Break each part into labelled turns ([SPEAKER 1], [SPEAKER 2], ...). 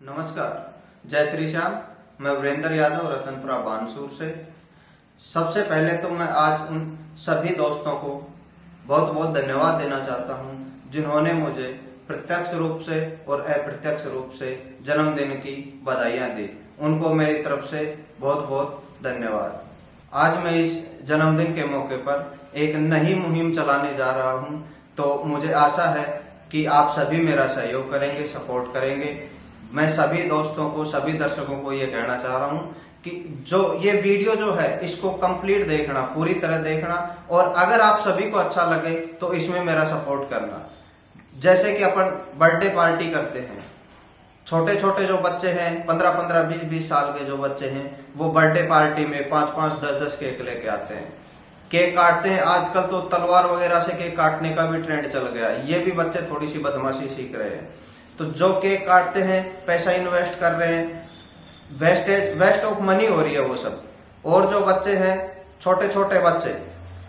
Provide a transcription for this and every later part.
[SPEAKER 1] नमस्कार, जय श्री श्याम। मैं वीरेंद्र यादव रतनपुरा बानसूर से। सबसे पहले तो मैं आज उन सभी दोस्तों को बहुत बहुत धन्यवाद देना चाहता हूं जिन्होंने मुझे प्रत्यक्ष रूप से और अप्रत्यक्ष रूप से जन्मदिन की बधाइयां दी। उनको मेरी तरफ से बहुत बहुत धन्यवाद। आज मैं इस जन्मदिन के मौके पर एक नई मुहिम चलाने जा रहा हूं, तो मुझे आशा है कि आप सभी मेरा सहयोग करेंगे, सपोर्ट करेंगे। मैं सभी दोस्तों को, सभी दर्शकों को ये कहना चाह रहा हूँ कि जो ये वीडियो जो है इसको कंप्लीट देखना, पूरी तरह देखना, और अगर आप सभी को अच्छा लगे तो इसमें मेरा सपोर्ट करना। जैसे कि अपन बर्थडे पार्टी करते हैं, छोटे छोटे जो बच्चे हैं 15-15, 20-20 साल के जो बच्चे हैं, वो बर्थडे पार्टी में 5-5, 10-10 केक लेके आते हैं, केक काटते हैं। आजकल तो तलवार वगैरह से केक काटने का भी ट्रेंड चल गया। ये भी बच्चे थोड़ी सी बदमाशी सीख रहे हैं। तो जो केक काटते हैं, पैसा इन्वेस्ट कर रहे हैं, वेस्ट ऑफ मनी हो रही है वो सब। और जो बच्चे हैं, छोटे छोटे बच्चे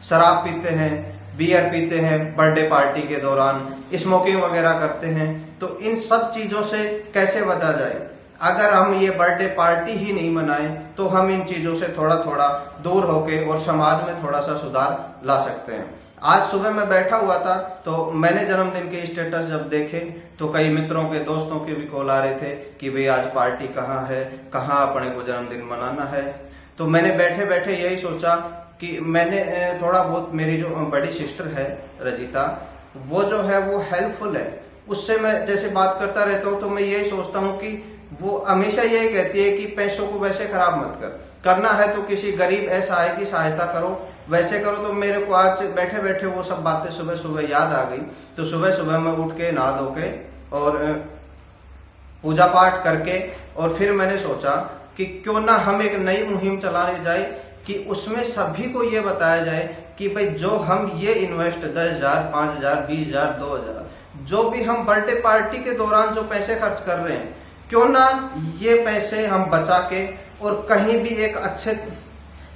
[SPEAKER 1] शराब पीते हैं, बियर पीते हैं, बर्थडे पार्टी के दौरान स्मोकिंग वगैरह करते हैं। तो इन सब चीजों से कैसे बचा जाए? अगर हम ये बर्थडे पार्टी ही नहीं मनाएं तो हम इन चीजों से थोड़ा थोड़ा दूर होके और समाज में थोड़ा सा सुधार ला सकते हैं। आज सुबह मैं बैठा हुआ था तो मैंने जन्मदिन के स्टेटस जब देखे तो कई मित्रों के, दोस्तों के भी कॉल आ रहे थे कि भाई आज पार्टी कहाँ है, कहाँ अपने को जन्मदिन मनाना है। तो मैंने बैठे बैठे यही सोचा कि मैंने थोड़ा बहुत, मेरी जो बड़ी सिस्टर है रजिता, वो जो है वो हेल्पफुल है, उससे मैं जैसे बात करता रहता हूँ तो मैं यही सोचता हूँ कि वो हमेशा यही कहती है कि पैसों को वैसे खराब मत कर, करना है तो किसी गरीब असहाय की सहायता करो, वैसे करो। तो मेरे को आज बैठे बैठे वो सब बातें सुबह सुबह याद आ गई। तो सुबह सुबह मैं उठ के नहा धो के और पूजा पाठ करके और फिर मैंने सोचा कि क्यों ना हम एक नई मुहिम चलाने जाए कि उसमें सभी को ये बताया जाए कि भाई जो हम ये इन्वेस्ट 10,000, 5,000, 20,000, 2,000, जो भी हम बर्थडे पार्टी के दौरान जो पैसे खर्च कर रहे हैं, क्यों ना ये पैसे हम बचा के और कहीं भी एक अच्छे,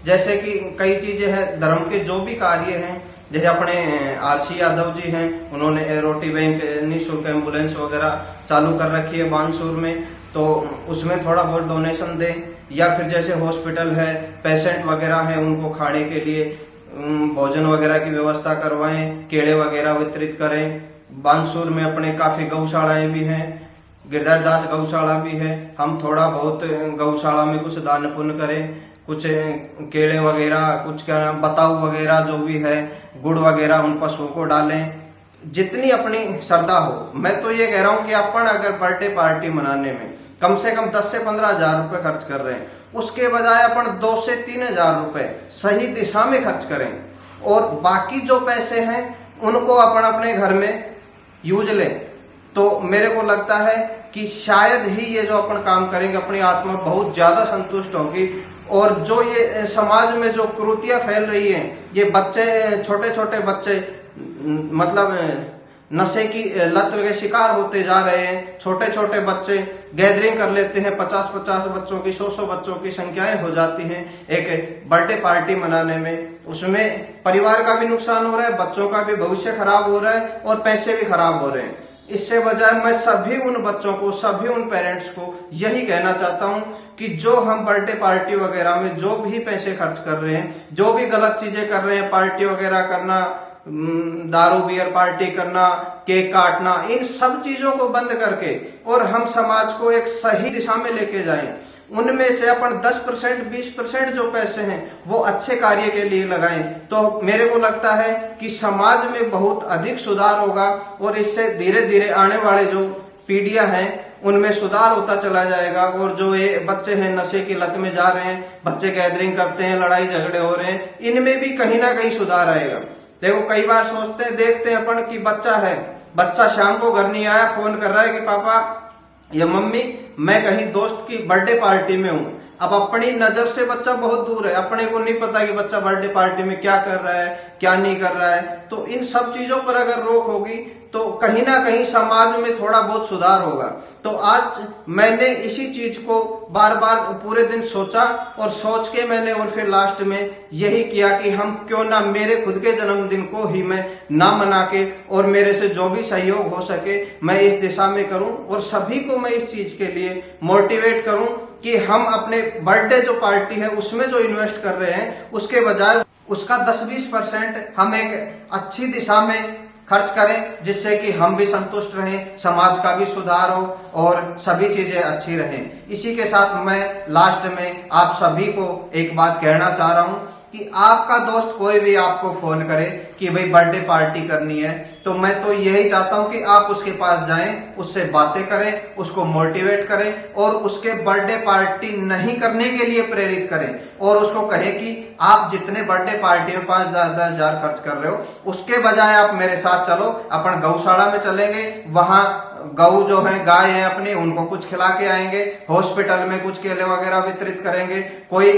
[SPEAKER 1] जैसे कि कई चीजें हैं धर्म के जो भी कार्य हैं, जैसे अपने आरसी यादव जी हैं, उन्होंने रोटी बैंक निःशुल्क एम्बुलेंस वगैरह चालू कर रखी है बानसूर में, तो उसमें थोड़ा बहुत डोनेशन दें। या फिर जैसे हॉस्पिटल है, पेशेंट वगैरह हैं, उनको खाने के लिए भोजन वगैरह की व्यवस्था करवाएं, केले वगैरह वितरित करें। बानसूर में अपने काफी गौशालाएं भी हैं, गिरधर दास गौशाला भी है। हम थोड़ा बहुत गौशाला में कुछ दान पुण्य करें, कुछ केले वगैरह, कुछ क्या नाम, बताऊ वगैरह जो भी है, गुड़ वगैरह उन पशुओं को डालें, जितनी अपनी श्रद्धा हो। मैं तो ये कह रहा हूँ कि अपन अगर बर्थडे पार्टी मनाने में कम से कम 10 से 15,000 रुपए खर्च कर रहे हैं, उसके बजाय अपन 2 से 3,000 रुपए सही दिशा में खर्च करें और बाकी जो पैसे हैं उनको अपन अपने घर में यूज लें। तो मेरे को लगता है कि शायद ही ये जो अपन काम करेंगे, अपनी आत्मा बहुत ज्यादा संतुष्ट होगी। और जो ये समाज में जो कुरीतियां फैल रही हैं, ये बच्चे, छोटे छोटे बच्चे मतलब नशे की लत के शिकार होते जा रहे हैं। छोटे छोटे बच्चे गैदरिंग कर लेते हैं, 50-50 बच्चों की, 100-100 बच्चों की संख्याएं हो जाती हैं एक बर्थडे पार्टी मनाने में। उसमें परिवार का भी नुकसान हो रहा है, बच्चों का भी भविष्य खराब हो रहा है और पैसे भी खराब हो रहे हैं। इससे बजाय मैं सभी उन बच्चों को, सभी उन पेरेंट्स को यही कहना चाहता हूं कि जो हम बर्थडे पार्टी वगैरह में जो भी पैसे खर्च कर रहे हैं, जो भी गलत चीजें कर रहे हैं, पार्टी वगैरह करना, दारू बियर पार्टी करना, केक काटना, इन सब चीजों को बंद करके और हम समाज को एक सही दिशा में लेके जाएं। उनमें से अपन 10%, 20% जो पैसे हैं वो अच्छे कार्य के लिए लगाएं, तो मेरे को लगता है कि समाज में बहुत अधिक सुधार होगा और इससे धीरे धीरे आने वाले जो पीढ़ियां हैं उनमें सुधार होता चला जाएगा। और जो ये बच्चे हैं नशे की लत में जा रहे हैं, बच्चे गैदरिंग करते हैं, लड़ाई झगड़े हो रहे हैं, इनमें भी कहीं ना कहीं सुधार आएगा। देखो, कई बार सोचते हैं, देखते हैं अपन कि बच्चा है, बच्चा शाम को घर नहीं आया, फोन कर रहा है कि पापा या मम्मी मैं कहीं दोस्त की बर्थडे पार्टी में हूँ। अब अपनी नजर से बच्चा बहुत दूर है, अपने को नहीं पता कि बच्चा बर्थडे पार्टी में क्या कर रहा है, क्या नहीं कर रहा है। तो इन सब चीजों पर अगर रोक होगी तो कहीं ना कहीं समाज में थोड़ा बहुत सुधार होगा। तो आज मैंने इसी चीज को बार बार पूरे दिन सोचा और सोच के मैंने और फिर लास्ट में यही किया कि हम क्यों ना मेरे खुद के जन्मदिन को ही मैं ना मना के और मेरे से जो भी सहयोग हो सके मैं इस दिशा में करूं और सभी को मैं इस चीज के लिए मोटिवेट करूं कि हम अपने बर्थडे जो पार्टी है उसमें जो इन्वेस्ट कर रहे हैं उसके बजाय उसका 10-20% हम एक अच्छी दिशा में खर्च करें, जिससे कि हम भी संतुष्ट रहें, समाज का भी सुधार हो और सभी चीजें अच्छी रहें। इसी के साथ मैं लास्ट में आप सभी को एक बात कहना चाह रहा हूं कि आपका दोस्त कोई भी आपको फोन करे कि भाई बर्थडे पार्टी करनी है, तो मैं तो यही चाहता हूं कि आप उसके पास जाएं, उससे बातें करें, उसको मोटिवेट करें और उसके बर्थडे पार्टी नहीं करने के लिए प्रेरित करें और उसको कहें कि आप जितने बर्थडे पार्टी में 5-10 हजार खर्च कर रहे हो उसके बजाय आप मेरे साथ चलो, अपन गौशाला में चलेंगे, वहां गौ जो है गाय है अपनी उनको कुछ खिला के आएंगे, हॉस्पिटल में कुछ केले वगैरह वितरित करेंगे, कोई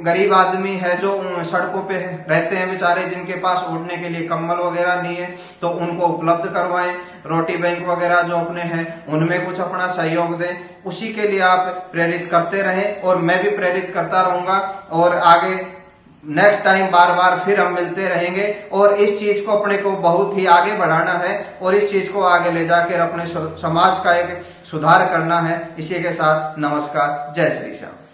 [SPEAKER 1] गरीब आदमी है जो सड़कों पे रहते हैं बेचारे जिनके पास उड़ने के लिए कंबल वगैरह नहीं है तो उनको उपलब्ध करवाएं, रोटी बैंक वगैरह जो अपने हैं उनमें कुछ अपना सहयोग दें। उसी के लिए आप प्रेरित करते रहें और मैं भी प्रेरित करता रहूंगा और आगे नेक्स्ट टाइम बार बार फिर हम मिलते रहेंगे और इस चीज को अपने को बहुत ही आगे बढ़ाना है और इस चीज को आगे ले जाकर अपने समाज का एक सुधार करना है। इसी के साथ नमस्कार, जय श्री श्याम।